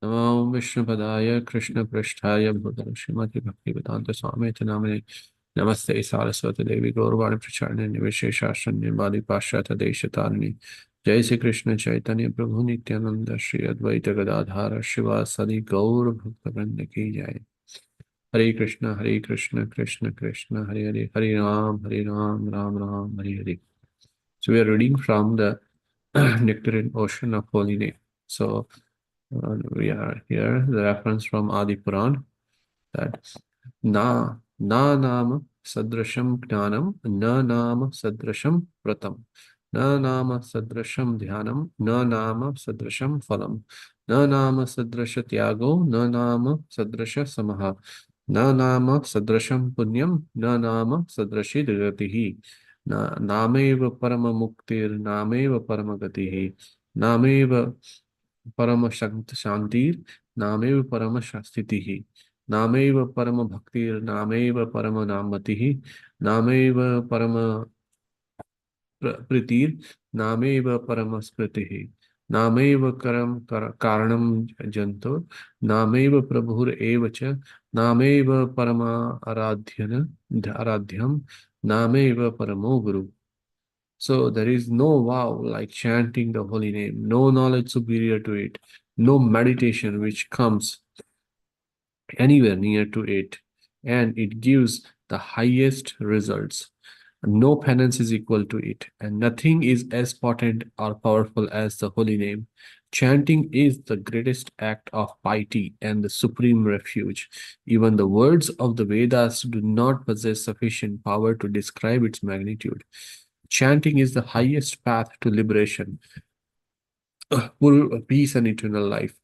नमो विष्णुपदाय कृष्णपृष्ठाय भूतले श्रीमति भक्तिवेदांत स्वामी नामिने नमस्ते सारस्वती देवी गौरवाणी प्रचारिणे निर्विशेषाशून्य वादी पाश्चात्य देशतारिणे जय श्री कृष्ण चैतन्य प्रभु नित्यानंद श्री अद्वैत गदाधार शिवासदि गौर भक्तवृंद की जय। हरे Krishna Krishna Krishna Hare Hare Hare Ram Ram Ram Hare Hare. So we are reading from the Nectarean Ocean of Holy Name. So we are here, the reference from Adi Puran, that na nama sadrasham jnanam, na nama sadrasham pratam, na nama sadrasham dhyanam, na nama sadrasham phalam, na nama sadrasha tyago, na nama sadrasha samaha, na nama sadrasham punyam, na nama sadrashi gatihi, na namev parama muktir, namev parama gatihi, नामेव परम शांतिर नामेव परम स्थितिः नामेव परम भक्तिर नामेव परम नामतिः नामेव परम प्रीतिर नामेव परम स्मृतिः नामेव कारणं जंतो नामेव प्रभुर एव च नामेव परम आराध्यम नामेव परमो गुरु. So there is no vow like chanting the holy name, no knowledge superior to it, no meditation which comes anywhere near to it, and it gives the highest results. No penance is equal to it, and nothing is as potent or powerful as the holy name. Chanting is the greatest act of piety and the supreme refuge. Even the words of the Vedas do not possess sufficient power to describe its magnitude. Chanting is the highest path to liberation, full peace, and eternal life.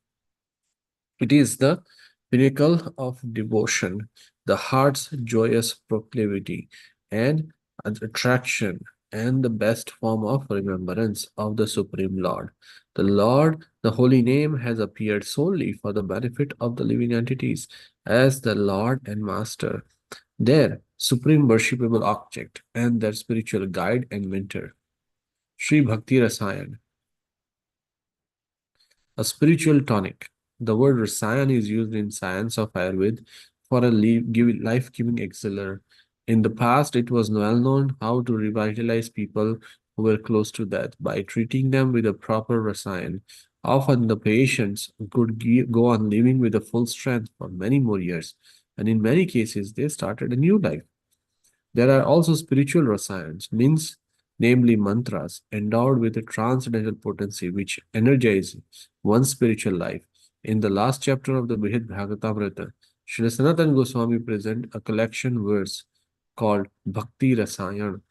It is the pinnacle of devotion, the heart's joyous proclivity and attraction, and the best form of remembrance of the Supreme Lord. The Lord, the Holy Name, has appeared solely for the benefit of the living entities as the Lord and Master, their supreme worshipable object, and their spiritual guide and mentor. Sri Bhakti Rasayan, a spiritual tonic. The word rasayan is used in science of Ayurveda for a life-giving elixir. In the past, it was well known how to revitalize people who were close to death by treating them with a proper rasayan. Often, the patients could go on living with a full strength for many more years, and in many cases, they started a new life. There are also spiritual rasayans, means namely mantras, endowed with a transcendental potency which energize one's spiritual life. In the last chapter of the Brihad Bhagavatamrita, Sri Sanatana Goswami present a collection verse called Bhakti Rasayan.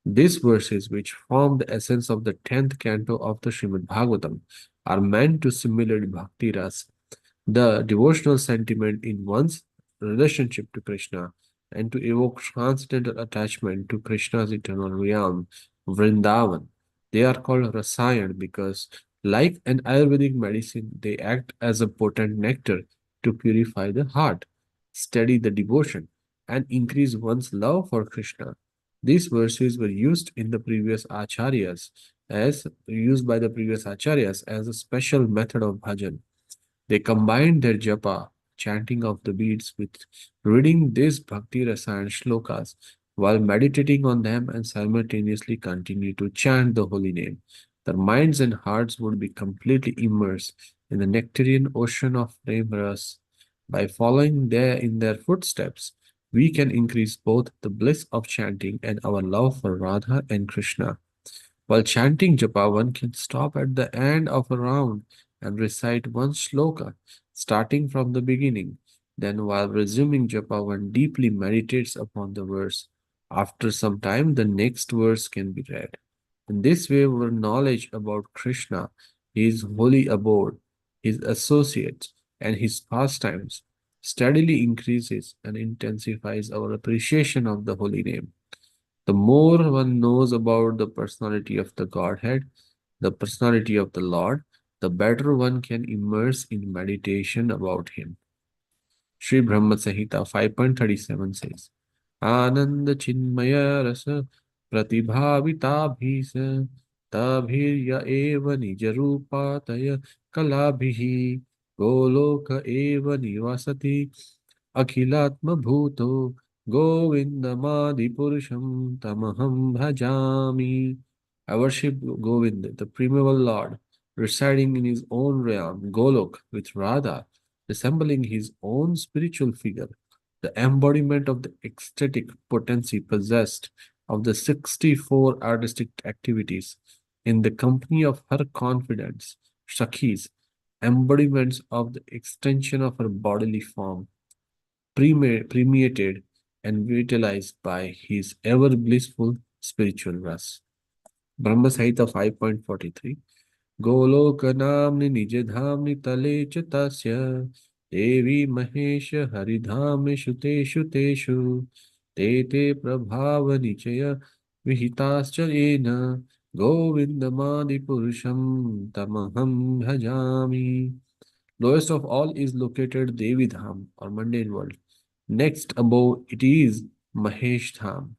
These verses, which form the essence of the 10th canto of the Srimad Bhagavatam, are meant to simulate Bhakti Ras, the devotional sentiment in one's relationship to Krishna, and to evoke transcendental attachment to Krishna's eternal realm, Vrindavan. They are called Rasayan because, like an Ayurvedic medicine, they act as a potent nectar to purify the heart, steady the devotion, and increase one's love for Krishna. These verses were used by the previous acharyas as a special method of bhajan. They combined their japa, chanting of the beads, with reading these Bhakti Rasayan shlokas while meditating on them and simultaneously continue to chant the holy name. Their minds and hearts would be completely immersed in the nectarian ocean of flame ras. By following in their footsteps, we can increase both the bliss of chanting and our love for Radha and Krishna. While chanting japa, one can stop at the end of a round and recite one shloka, starting from the beginning. Then, while resuming japa, one deeply meditates upon the verse. After some time, the next verse can be read. In this way, our knowledge about Krishna, his holy abode, his associates, and his pastimes steadily increases and intensifies our appreciation of the holy name. The more one knows about the personality of the Godhead, the personality of the Lord, the better one can immerse in meditation about him. Sri Brahma Samhita 5.37 says, Ananda Chinmaya Rasa Pratibhavita Bhisa ताभिर्य एव निजरूपातय कलाभिः गोलोक एव निवसति अखिलात्मभूतो गोविन्दमादिपुरुषं तमहं भजामि. I worship Govind, the primeval Lord, residing in his own realm, Golok, with Radha, resembling his own spiritual figure, the embodiment of the ecstatic potency possessed of the 64 artistic activities, in the company of her confidants, Shakhis, embodiments of the extension of her bodily form, permeated and vitalized by his ever blissful spiritual rasa. Brahma Sahita 5.43 गोलोकनाम्नि निजधाम्नि तले च तस्य देवी महेश हरिधामेषु तेषु तेषु ते ते प्रभावनिचय विहिताश्च येन गोविन्दमादिपुरुषं तमहं भजामि. Lowest of all is located Devi Dham or mundane world. Next above it is Mahesh Dham,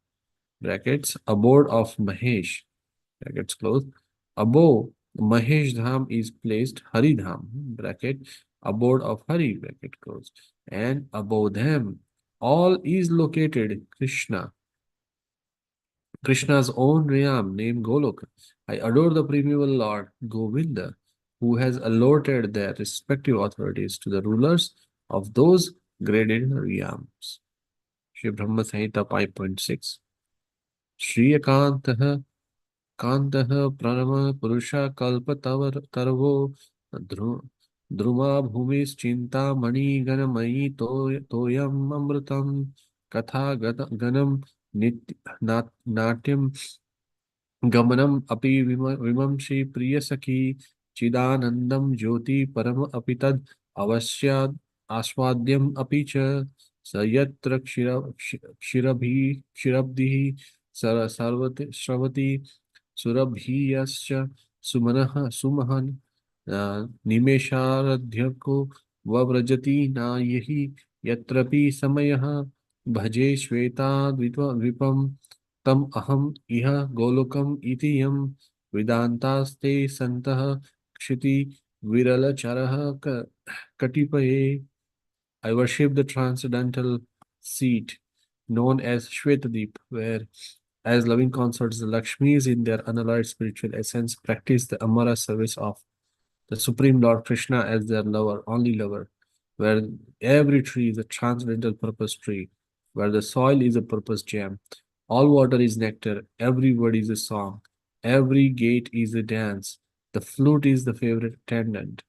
brackets, abode of Mahesh, brackets close. Above Mahesh Dham is placed Hari Dham, bracket, abode of Hari, bracket close. And above them all is located Krishna's own realm named Golok. I adore the primeval Lord Govinda, who has allotted their respective authorities to the rulers of those graded realms. Shri Brahma Samhita 5.6 Shri Akantah कान्तः Pranav पुरुष कल्पतवर तरवो ध्रुमा भूमिश्चिन्तामणिगणमयी तोयम् अमृतं कथा गणं नाट्यं गमनम् अपि विमंशि प्रियसखी चिदानन्दं ज्योति परम अपि तद् अवश्यात् आस्वाद्यम् अपि च स यत्र क्षीरब्धिः सर्वति श्रवति सुरभीयश्च सुमनः सुमहन् निमेषारध्यको वव्रजति नायहि यत्रपि समयः भजे श्वेताद्विपं तम अहम इह गोलोकम इति यम वेदांतास्ते सन्तः Kshitiz विरलचरः कटिपये. I worship the transcendental seat known as Shwetadeep, where, as loving consorts, the Lakshmis in their unalloyed spiritual essence practice the Amara service of the Supreme Lord Krishna as their lover, only lover, where every tree is a transcendental purpose tree, where the soil is a purpose gem, all water is nectar, every word is a song, every gate is a dance, the flute is the favorite attendant.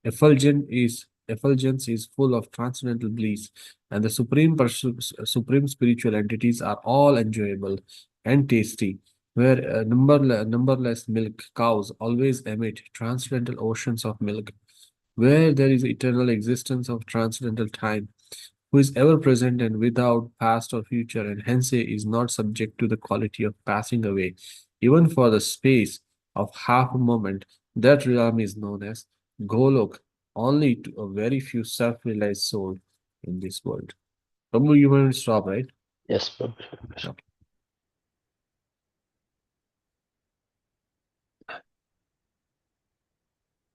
Effulgence is full of transcendental bliss, and the supreme spiritual entities are all enjoyable and tasty. Where numberless milk cows always emit transcendental oceans of milk, where there is eternal existence of transcendental time, who is ever present and without past or future, and hence is not subject to the quality of passing away, even for the space of half a moment. That realm is known as Golok, only to a very few self-realized souls in this world. Prabhu, you want to stop, right? Yes, Prabhu. Okay.